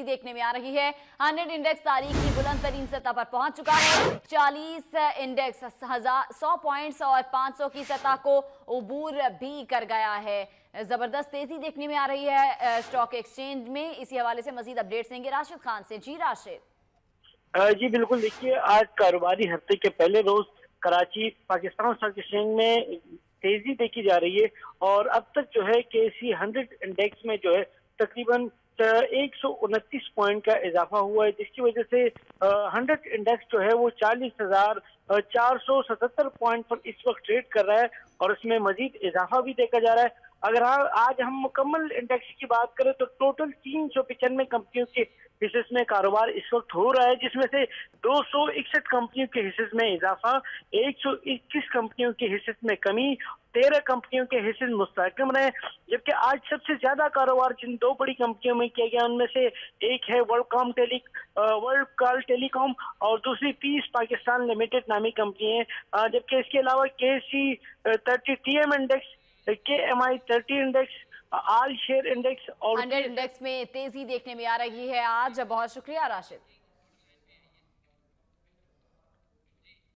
देखने में आ रही है। 100 इंडेक्स तारीख की बुलंद तरीन सतह पर पहुंच चुका है। 40 इंडेक्स 100 पॉइंट्स और 500 की सतह को उबूर भी कर गया है। जबरदस्त तेजी देखने में आ रही है स्टॉक एक्सचेंज में। इसी हवाले से मजीद अपडेट्स देंगे राशिद खान से। जी राशिद। जी बिल्कुल, देखिए आज कारोबारी हफ्ते के पहले रोज कराची पाकिस्तान स्टॉक एक्सचेंज में तेजी देखी जा रही है और अब तक जो है KSE 100 इंडेक्स में जो है तकरीबन 129 पॉइंट का इजाफा हुआ है, जिसकी वजह से 100 इंडेक्स जो है वो 40,477 पॉइंट पर इस वक्त ट्रेड कर रहा है और उसमें मजीद इजाफा भी देखा जा रहा है। अगर आज हम मुकम्मल इंडेक्स की बात करें तो टोटल 395 कंपनियों के हिस्से में कारोबार इस वक्त हो रहा है, जिसमें से 261 कंपनियों के हिस्से में इजाफा, 121 कंपनियों के हिस्से में कमी, 13 कंपनियों के हिस्से मुस्तहकम रहे। जबकि आज सबसे ज्यादा कारोबार जिन दो बड़ी कंपनियों में किया गया उनमें से एक है वर्ल्ड कॉल टेलीकॉम और दूसरी पीस पाकिस्तान लिमिटेड नामी कंपनी है। जबकि इसके अलावा KSE 30 TM index, KMI 30 index, all share index और 100 इंडेक्स में तेजी देखने में आ रही है आज। बहुत शुक्रिया राशिद।